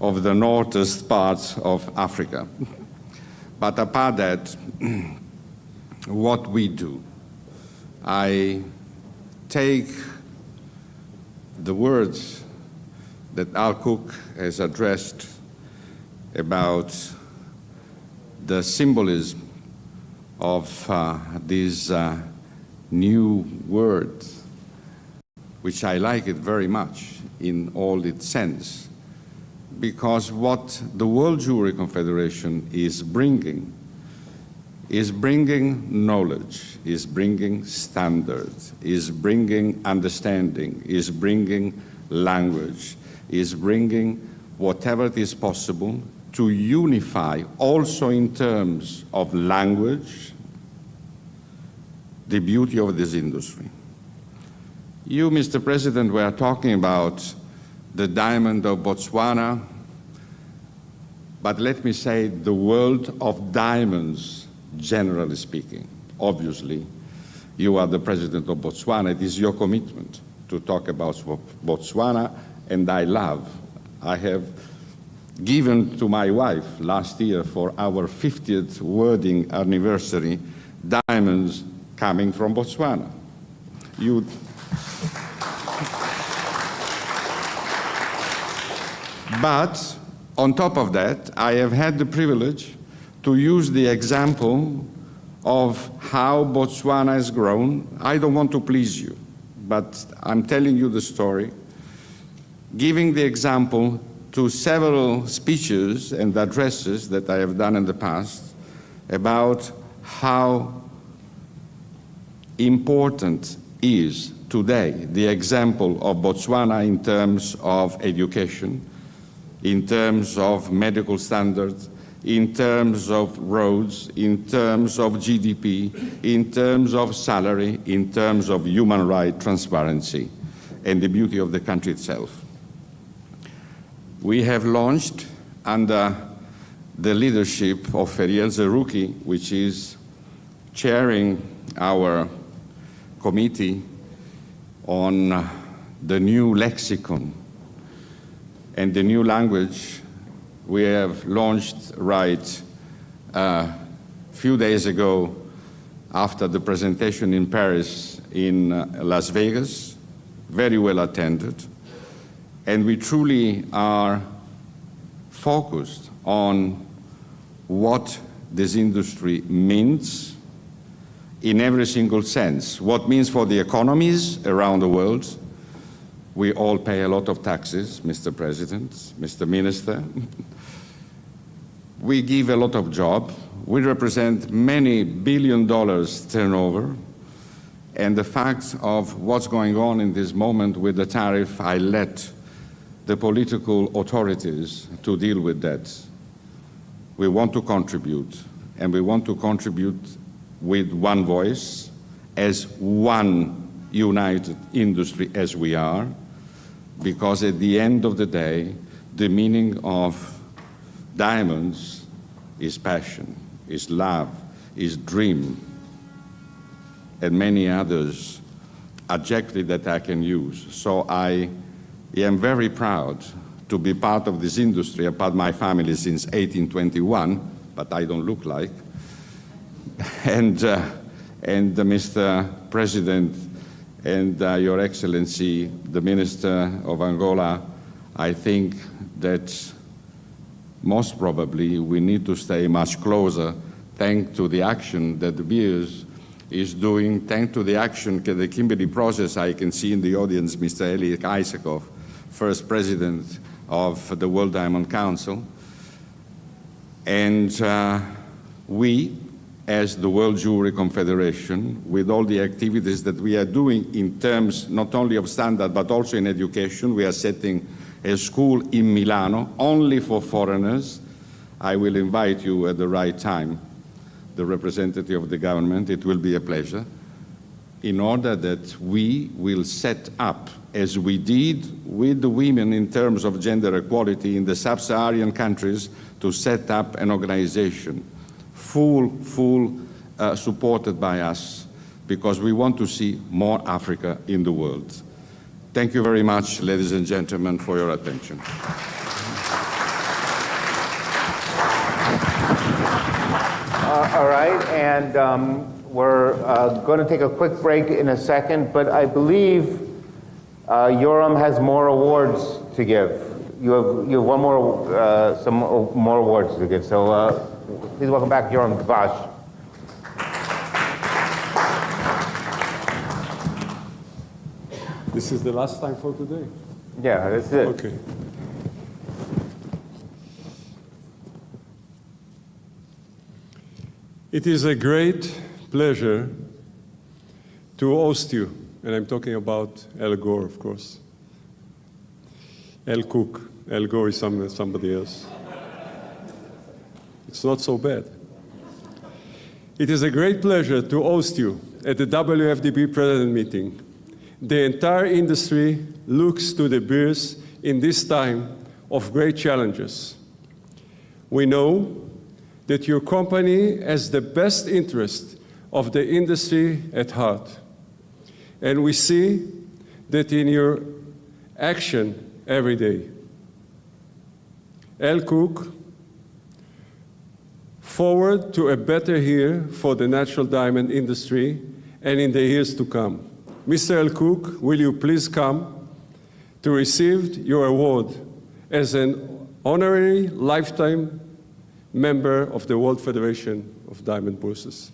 of the northest parts of Africa. But apart that, what we do, I take the words that Al Cook has addressed about the symbolism of these new words, which I like it very much in all its sense, because what the World Jewelry Confederation is bringing knowledge, is bringing standards, is bringing understanding, is bringing language, is bringing whatever it is possible to unify, also in terms of language, the beauty of this industry. You, Mr. President, were talking about the diamond of Botswana, but let me say the world of diamonds, generally speaking. Obviously, you are the President of Botswana. It is your commitment to talk about Botswana, and I have given to my wife last year for our 50th wedding anniversary diamonds coming from Botswana. But on top of that, I have had the privilege to use the example of how Botswana has grown. I don't want to please you, but I'm telling you the story, giving the example to several speeches and addresses that I have done in the past about how important is today the example of Botswana in terms of education, in terms of medical standards, in terms of roads, in terms of GDP, in terms of salary, in terms of human rights, transparency, and the beauty of the country itself. We have launched, under the leadership of Feriel Zerouki, which is chairing our committee on the new lexicon and the new language, we have launched a few days ago after the presentation in Paris, in Las Vegas, very well attended. And we truly are focused on what this industry means in every single sense. What it means for the economies around the world. We all pay a lot of taxes, Mr. President, Mr. Minister. We give a lot of jobs. We represent many billion dollars turnover. And the fact of what's going on in this moment with the tariff, I let the political authorities to deal with that. We want to contribute, and we want to contribute with one voice, as one united industry as we are, because at the end of the day, the meaning of diamonds is passion, is love, is dream, and many others adjectives that I can use. So I am very proud to be part of this industry, a part of my family since 1821, but I don't look like. And Mr. President, and Your Excellency, the Minister of Angola, I think that most probably we need to stay much closer, thanks to the action that the BIRS is doing, thanks to the action that the Kimberley Process. I can see in the audience Mr. Eli Isakov, first President of the World Diamond Council. And we, as the World Jewelry Confederation, with all the activities that we are doing in terms not only of standard but also in education, we are setting a school in Milano only for foreigners, I will invite you at the right time, the representative of the government. It will be a pleasure, in order that we will set up, as we did with the women in terms of gender equality in the sub-Saharan countries, to set up an organization supported by us, because we want to see more Africa in the world. Thank you very much, ladies and gentlemen, for your attention. All right, and we're going to take a quick break in a second, but I believe Yoram has more awards to give. You have one more, some more awards to give. So please welcome back Yoram Dash. This is the last time for today. Yeah, that's it. Okay. It is a great pleasure to host you, and I'm talking about Al Gore, of course. Al Cook. Al Gore is somebody else. It's not so bad. It is a great pleasure to host you at the WFDB President meeting. The entire industry looks to the beers in this time of great challenges. We know that your company has the best interest of the industry at heart. And we see that in your action every day. Al Cook, forward to a better year for the natural diamond industry and in the years to come. Mr. Al Cook, will you please come to receive your award as an honorary lifetime member of the World Federation of Diamond Bourses.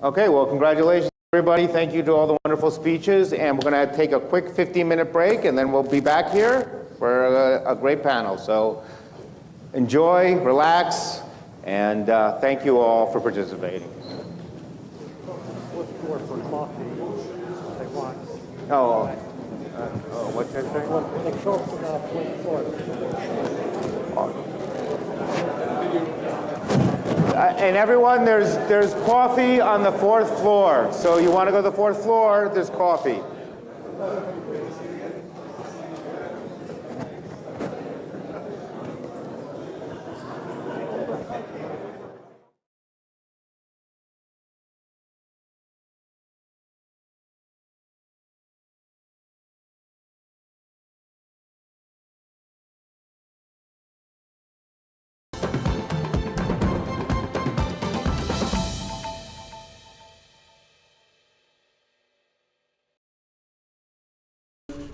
Okay, well, congratulations, everybody. Thank you to all the wonderful speeches. And we're going to take a quick 15-minute break, and then we'll be back here for a great panel. So enjoy, relax, and thank you all for participating. Oh, what's that thing? And everyone, there's coffee on the 4th floor. So you want to go to the 4th floor, there's coffee.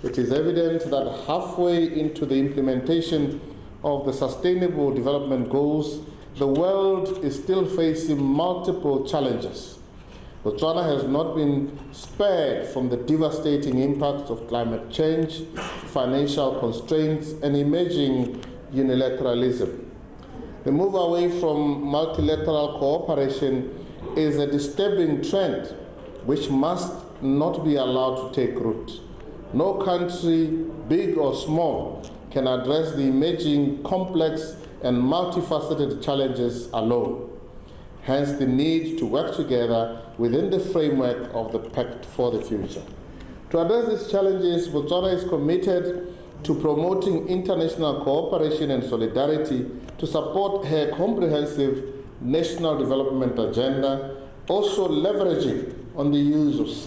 It is evident that halfway into the implementation of the Sustainable Development Goals, the world is still facing multiple challenges. Botswana has not been spared from the devastating impacts of climate change, financial constraints, and emerging unilateralism. The move away from multilateral cooperation is a disturbing trend which must not be allowed to take root. No country, big or small, can address the emerging complex and multifaceted challenges alone. Hence the need to work together within the framework of the Pact for the Future. To address these challenges, Botswana is committed to promoting international cooperation and solidarity to support her comprehensive national development agenda, also leveraging on the use of science